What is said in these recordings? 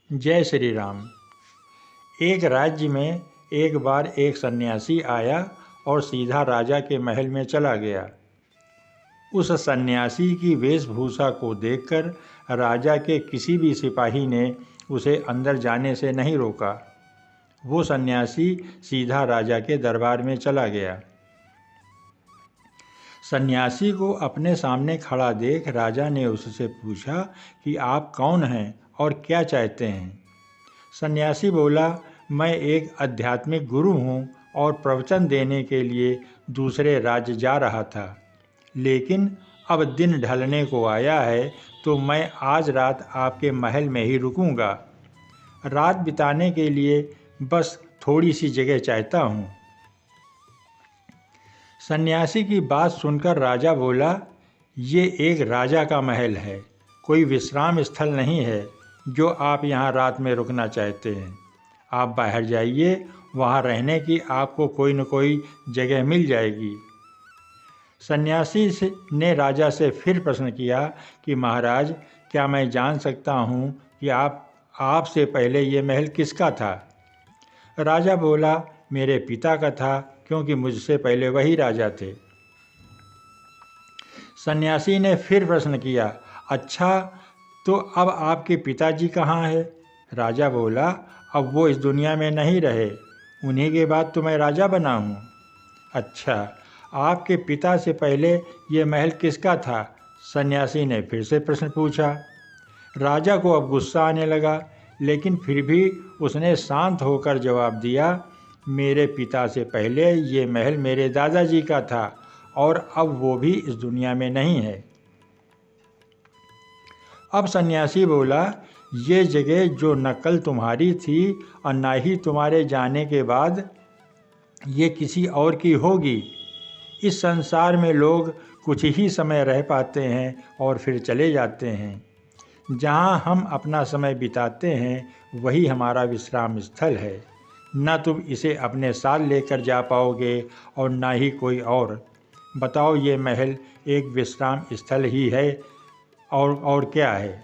जय श्री राम। एक राज्य में एक बार एक सन्यासी आया और सीधा राजा के महल में चला गया। उस सन्यासी की वेशभूषा को देखकर राजा के किसी भी सिपाही ने उसे अंदर जाने से नहीं रोका। वो सन्यासी सीधा राजा के दरबार में चला गया। सन्यासी को अपने सामने खड़ा देख राजा ने उससे पूछा कि आप कौन हैं और क्या चाहते हैं। सन्यासी बोला, मैं एक आध्यात्मिक गुरु हूँ और प्रवचन देने के लिए दूसरे राज्य जा रहा था, लेकिन अब दिन ढलने को आया है तो मैं आज रात आपके महल में ही रुकूंगा। रात बिताने के लिए बस थोड़ी सी जगह चाहता हूँ। सन्यासी की बात सुनकर राजा बोला, ये एक राजा का महल है, कोई विश्राम स्थल नहीं है जो आप यहाँ रात में रुकना चाहते हैं। आप बाहर जाइए, वहाँ रहने की आपको कोई न कोई जगह मिल जाएगी। सन्यासी ने राजा से फिर प्रश्न किया कि महाराज, क्या मैं जान सकता हूँ कि आपसे पहले ये महल किसका था? राजा बोला, मेरे पिता का था, क्योंकि मुझसे पहले वही राजा थे। सन्यासी ने फिर प्रश्न किया, अच्छा तो अब आपके पिताजी कहाँ है? राजा बोला, अब वो इस दुनिया में नहीं रहे, उन्हीं के बाद तो मैं राजा बना हूँ। अच्छा, आपके पिता से पहले ये महल किसका था? सन्यासी ने फिर से प्रश्न पूछा। राजा को अब गुस्सा आने लगा, लेकिन फिर भी उसने शांत होकर जवाब दिया, मेरे पिता से पहले ये महल मेरे दादाजी का था और अब वो भी इस दुनिया में नहीं है। अब सन्यासी बोला, ये जगह जो न कल तुम्हारी थी और न ही तुम्हारे जाने के बाद ये किसी और की होगी। इस संसार में लोग कुछ ही समय रह पाते हैं और फिर चले जाते हैं। जहाँ हम अपना समय बिताते हैं वही हमारा विश्राम स्थल है। न तुम इसे अपने साथ लेकर जा पाओगे और न ही कोई और। बताओ, ये महल एक विश्राम स्थल ही है और क्या है?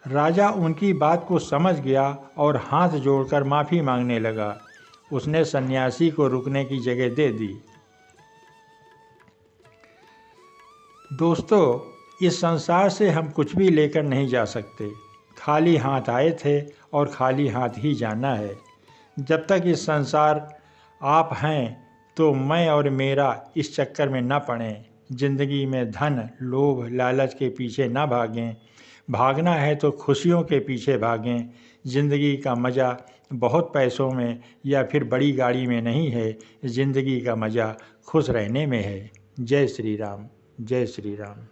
राजा उनकी बात को समझ गया और हाथ जोड़कर माफ़ी मांगने लगा। उसने सन्यासी को रुकने की जगह दे दी। दोस्तों, इस संसार से हम कुछ भी लेकर नहीं जा सकते। खाली हाथ आए थे और खाली हाथ ही जाना है। जब तक इस संसार आप हैं तो मैं और मेरा इस चक्कर में न पड़ें। जिंदगी में धन, लोभ, लालच के पीछे न भागें। भागना है तो खुशियों के पीछे भागें। ज़िंदगी का मज़ा बहुत पैसों में या फिर बड़ी गाड़ी में नहीं है। ज़िंदगी का मज़ा खुश रहने में है। जय श्री राम। जय श्री राम।